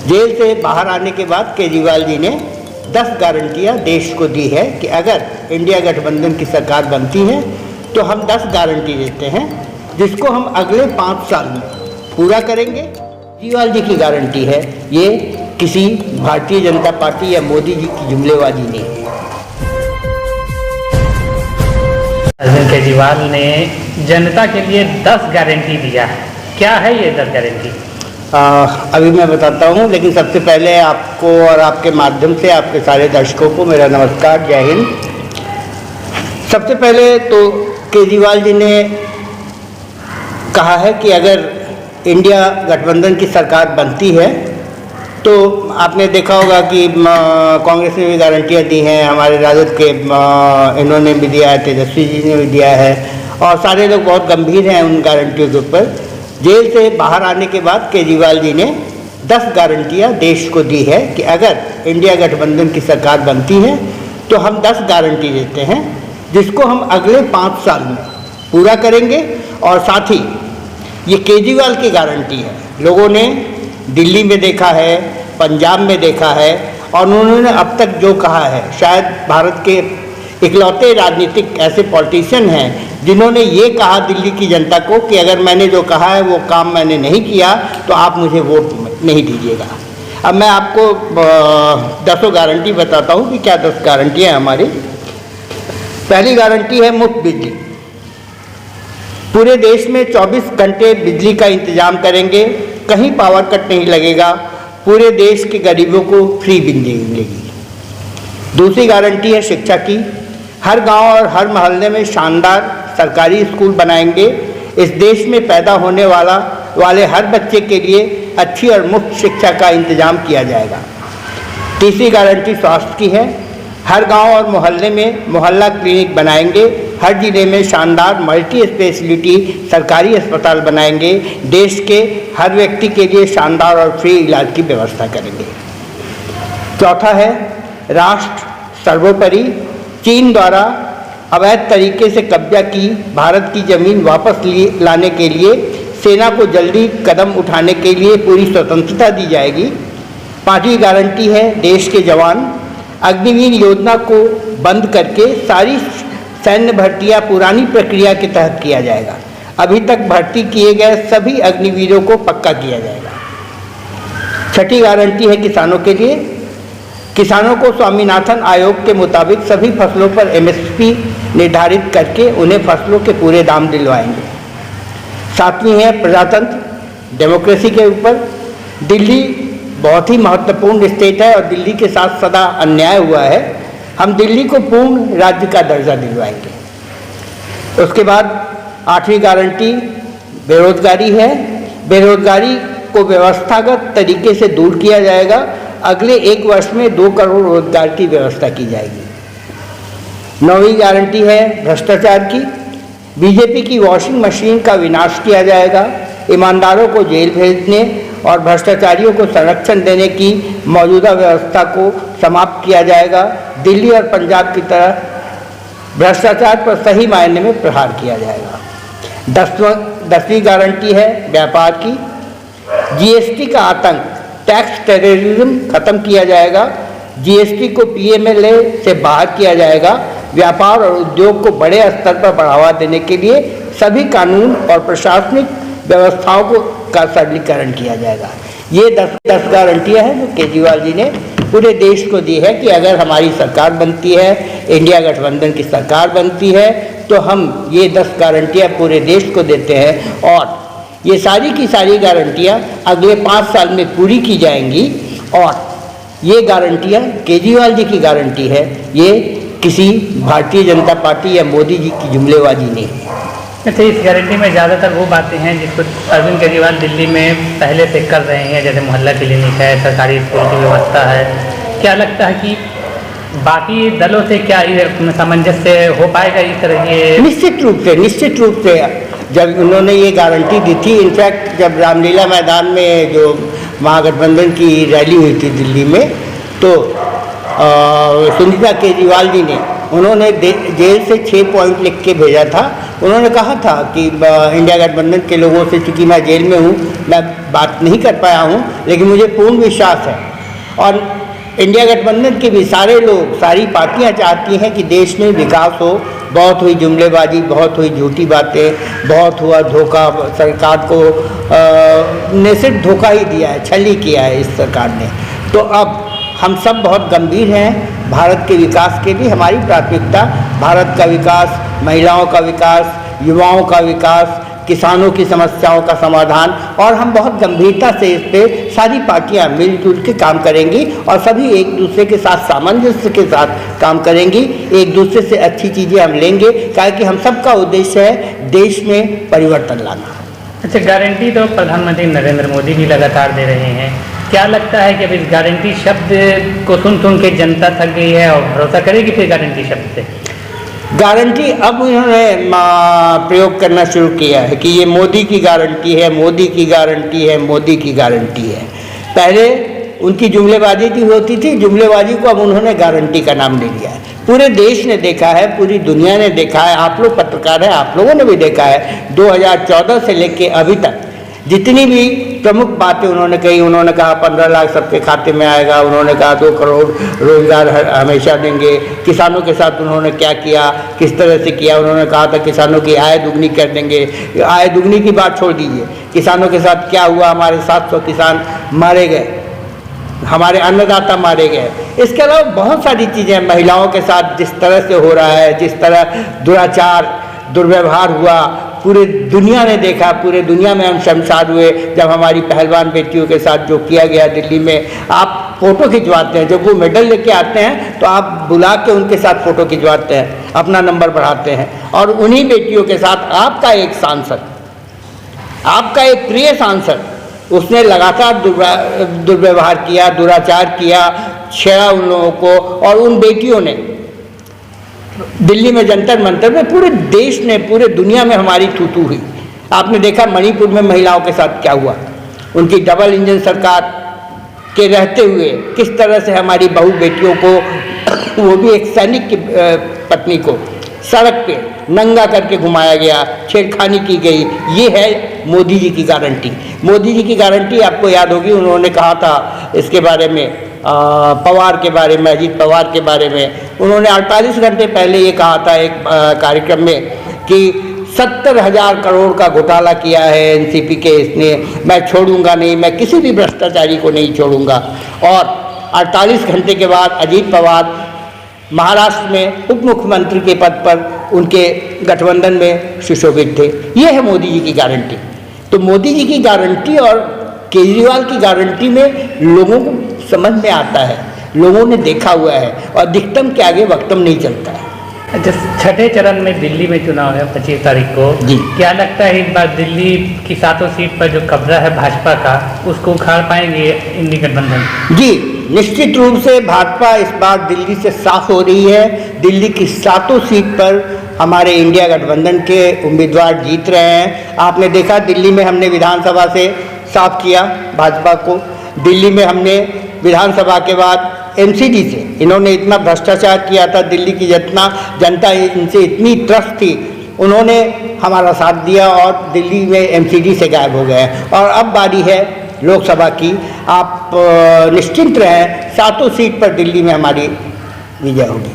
Jail से बाहर आने के बाद केजरीवाल जी ने 10 गारंटियां देश को दी है कि अगर इंडिया गठबंधन की सरकार बनती है तो हम 10 गारंटी देते हैं जिसको हम अगले 5 साल में पूरा करेंगे। केजरीवाल जी की गारंटी है, ये किसी भारतीय जनता पार्टी या मोदी जी की जुमलेबाजी नहीं है। अरविंद केजरीवाल ने जनता के लिए 10 गारंटी दिया है, क्या है ये 10 गारंटी? अभी मैं बताता हूँ, लेकिन सबसे पहले आपको और आपके माध्यम से आपके सारे दर्शकों को मेरा नमस्कार, जय हिंद। सबसे पहले तो केजरीवाल जी ने कहा है कि अगर इंडिया गठबंधन की सरकार बनती है तो आपने देखा होगा कि कांग्रेस ने भी गारंटियाँ दी हैं, हमारे राजद के इन्होंने भी दिया है, तेजस्वी जी ने भी दिया है और सारे लोग बहुत गंभीर हैं उन गारंटियों के ऊपर। जेल से बाहर आने के बाद केजरीवाल जी ने 10 गारंटियां देश को दी है कि अगर इंडिया गठबंधन की सरकार बनती है तो हम 10 गारंटी देते हैं जिसको हम अगले 5 साल में पूरा करेंगे। और साथ ही ये केजरीवाल की गारंटी है, लोगों ने दिल्ली में देखा है, पंजाब में देखा है और उन्होंने अब तक जो कहा है, शायद भारत के इकलौते राजनीतिक ऐसे पॉलिटिशियन हैं जिन्होंने ये कहा दिल्ली की जनता को कि अगर मैंने जो कहा है वो काम मैंने नहीं किया तो आप मुझे वोट नहीं दीजिएगा। अब मैं आपको 10 गारंटी बताता हूँ कि क्या 10 गारंटियाँ हैं हमारी। पहली गारंटी है मुफ्त बिजली। पूरे देश में 24 घंटे बिजली का इंतजाम करेंगे, कहीं पावर कट नहीं लगेगा, पूरे देश के गरीबों को फ्री बिजली मिलेगी। दूसरी गारंटी है शिक्षा की। हर गांव और हर मोहल्ले में शानदार सरकारी स्कूल बनाएंगे। इस देश में पैदा होने वाले हर बच्चे के लिए अच्छी और मुफ्त शिक्षा का इंतजाम किया जाएगा। तीसरी गारंटी स्वास्थ्य की है। हर गांव और मोहल्ले में मोहल्ला क्लिनिक बनाएंगे। हर जिले में शानदार मल्टी स्पेशलिटी सरकारी अस्पताल बनाएंगे। देश के हर व्यक्ति के लिए शानदार और फ्री इलाज की व्यवस्था करेंगे। चौथा है राष्ट्र सर्वोपरि। चीन द्वारा अवैध तरीके से कब्जा की भारत की जमीन वापस लाने के लिए सेना को जल्दी कदम उठाने के लिए पूरी स्वतंत्रता दी जाएगी। पांचवी गारंटी है देश के जवान। अग्निवीर योजना को बंद करके सारी सैन्य भर्तियां पुरानी प्रक्रिया के तहत किया जाएगा। अभी तक भर्ती किए गए सभी अग्निवीरों को पक्का किया जाएगा। छठी गारंटी है किसानों के लिए। किसानों को स्वामीनाथन आयोग के मुताबिक सभी फसलों पर MSP निर्धारित करके उन्हें फसलों के पूरे दाम दिलवाएंगे। सातवीं है प्रजातंत्र, डेमोक्रेसी के ऊपर। दिल्ली बहुत ही महत्वपूर्ण स्टेट है और दिल्ली के साथ सदा अन्याय हुआ है। हम दिल्ली को पूर्ण राज्य का दर्जा दिलवाएंगे। उसके बाद 8वीं गारंटी बेरोजगारी है। बेरोजगारी को व्यवस्थागत तरीके से दूर किया जाएगा। अगले 1 वर्ष में 2 करोड़ रोजगार की व्यवस्था की जाएगी। 9वीं गारंटी है भ्रष्टाचार की। बीजेपी की वॉशिंग मशीन का विनाश किया जाएगा। ईमानदारों को जेल भेजने और भ्रष्टाचारियों को संरक्षण देने की मौजूदा व्यवस्था को समाप्त किया जाएगा। दिल्ली और पंजाब की तरह भ्रष्टाचार पर सही मायने में प्रहार किया जाएगा। 10वीं गारंटी है व्यापार की। GST का आतंक, टैक्स टेररिज्म खत्म किया जाएगा। GST को PMLA से बाहर किया जाएगा। व्यापार और उद्योग को बड़े स्तर पर बढ़ावा देने के लिए सभी कानून और प्रशासनिक व्यवस्थाओं का सरलीकरण किया जाएगा। ये 10 गारंटियां हैं जो केजरीवाल जी ने पूरे देश को दी है कि अगर हमारी सरकार बनती है, इंडिया गठबंधन की सरकार बनती है तो हम ये 10 गारंटियां पूरे देश को देते हैं और ये सारी की सारी गारंटियां अगले 5 साल में पूरी की जाएंगी। और ये गारंटियां केजरीवाल जी की गारंटी है, ये किसी भारतीय जनता पार्टी या मोदी जी की जुमलेबाजी नहीं है। अच्छा, इस गारंटी में ज़्यादातर वो बातें हैं जिसको अरविंद केजरीवाल दिल्ली में पहले से कर रहे हैं, जैसे मोहल्ला क्लिनिक है, सरकारी स्कूल की व्यवस्था है। क्या लगता है कि बाकी दलों से क्या सामंजस्य हो पाएगा इस तरह की? निश्चित रूप से जब उन्होंने ये गारंटी दी थी, इनफैक्ट जब रामलीला मैदान में जो महागठबंधन की रैली हुई थी दिल्ली में, तो सुनीता केजरीवाल जी ने उन्होंने जेल से 6 पॉइंट लिख के भेजा था उन्होंने कहा था कि इंडिया गठबंधन के लोगों से, चूँकि मैं जेल में हूँ, मैं बात नहीं कर पाया हूँ, लेकिन मुझे पूर्ण विश्वास है और इंडिया गठबंधन के भी सारे लोग, सारी पार्टियां चाहती हैं कि देश में विकास हो। बहुत हुई जुमलेबाजी, बहुत हुई झूठी बातें, बहुत हुआ धोखा। सरकार को ने सिर्फ धोखा ही दिया है, छल ही किया है इस सरकार ने। तो अब हम सब बहुत गंभीर हैं। भारत के विकास के लिए हमारी प्राथमिकता भारत का विकास, महिलाओं का विकास, युवाओं का विकास, किसानों की समस्याओं का समाधान, और हम बहुत गंभीरता से इस पे सारी पार्टियां मिलजुल के काम करेंगी और सभी एक दूसरे के साथ सामंजस्य के साथ काम करेंगी। एक दूसरे से अच्छी चीज़ें हम लेंगे, क्योंकि हम सबका उद्देश्य है देश में परिवर्तन लाना। अच्छा, गारंटी तो प्रधानमंत्री नरेंद्र मोदी भी लगातार दे रहे हैं। क्या लगता है कि अब इस गारंटी शब्द को सुन के जनता थक गई है और भरोसा करेगी फिर गारंटी शब्द से? गारंटी अब उन्होंने प्रयोग करना शुरू किया है कि ये मोदी की गारंटी है, मोदी की गारंटी है, मोदी की गारंटी है। पहले उनकी जुमलेबाजी की होती थी, जुमलेबाजी को अब उन्होंने गारंटी का नाम ले लिया है। पूरे देश ने देखा है, पूरी दुनिया ने देखा है, आप लोग पत्रकार हैं, आप लोगों ने भी देखा है, 2014 से लेके अभी तक जितनी भी प्रमुख बातें उन्होंने कही। उन्होंने कहा 15 लाख सबके खाते में आएगा, उन्होंने कहा 2 करोड़ रोजगार हमेशा देंगे। किसानों के साथ उन्होंने क्या किया, किस तरह से किया। उन्होंने कहा था किसानों की आय दुगनी कर देंगे। आय दुगनी की बात छोड़ दीजिए, किसानों के साथ क्या हुआ, हमारे 700 किसान मारे गए, हमारे अन्नदाता मारे गए। इसके अलावा बहुत सारी चीज़ें महिलाओं के साथ जिस तरह से हो रहा है, जिस तरह दुराचार दुर्व्यवहार हुआ, पूरे दुनिया ने देखा, पूरे दुनिया में हम शर्मसार हुए जब हमारी पहलवान बेटियों के साथ जो किया गया दिल्ली में। आप फ़ोटो खिंचवाते हैं, जब वो मेडल लेके आते हैं तो आप बुला के उनके साथ फ़ोटो खिंचवाते हैं, अपना नंबर बढ़ाते हैं। और उन्हीं बेटियों के साथ आपका एक सांसद, आपका एक प्रिय सांसद, उसने लगातार दुर्व्यवहार किया, दुराचार किया, छेड़ा उन लोगों को। और उन बेटियों ने दिल्ली में जंतर मंतर में, पूरे देश ने, पूरे दुनिया में हमारी थू-थू हुई। आपने देखा मणिपुर में महिलाओं के साथ क्या हुआ, उनकी डबल इंजन सरकार के रहते हुए किस तरह से हमारी बहू बेटियों को, वो भी एक सैनिक की पत्नी को सड़क पे नंगा करके घुमाया गया, छेड़खानी की गई। ये है मोदी जी की गारंटी। मोदी जी की गारंटी आपको याद होगी, उन्होंने कहा था इसके बारे में, पवार के बारे में, अजीत पवार के बारे में। उन्होंने 48 घंटे पहले ये कहा था एक कार्यक्रम में कि 70,000 करोड़ का घोटाला किया है एनसीपी के इसने, मैं छोड़ूंगा नहीं, मैं किसी भी भ्रष्टाचारी को नहीं छोड़ूंगा। और 48 घंटे के बाद अजीत पवार महाराष्ट्र में उप मुख्यमंत्री के पद पर उनके गठबंधन में सुशोभित थे। ये है मोदी जी की गारंटी। तो मोदी जी की गारंटी और केजरीवाल की गारंटी में लोगों को समझ में आता है, लोगों ने देखा हुआ है, और दिक्कतम के आगे वक्तम नहीं चलता है। अच्छा, छठे चरण में दिल्ली में चुनाव है 25 तारीख को जी। क्या लगता है इस बार दिल्ली की 7 सीट पर जो कब्जा है भाजपा का, उसको उखाड़ पाएंगे इंडी गठबंधन? जी, निश्चित रूप से भाजपा इस बार दिल्ली से साफ हो रही है। दिल्ली की 7 सीट पर हमारे इंडिया गठबंधन के उम्मीदवार जीत रहे हैं। आपने देखा दिल्ली में हमने विधानसभा से साफ किया भाजपा को, दिल्ली में हमने विधानसभा के बाद एमसीडी से, इन्होंने इतना भ्रष्टाचार किया था, दिल्ली की जितना जनता इनसे इतनी त्रस्त थी, उन्होंने हमारा साथ दिया और दिल्ली में एमसीडी से गायब हो गए। और अब बारी है लोकसभा की। आप निश्चिंत रहें, 7 सीट पर दिल्ली में हमारी विजय होगी।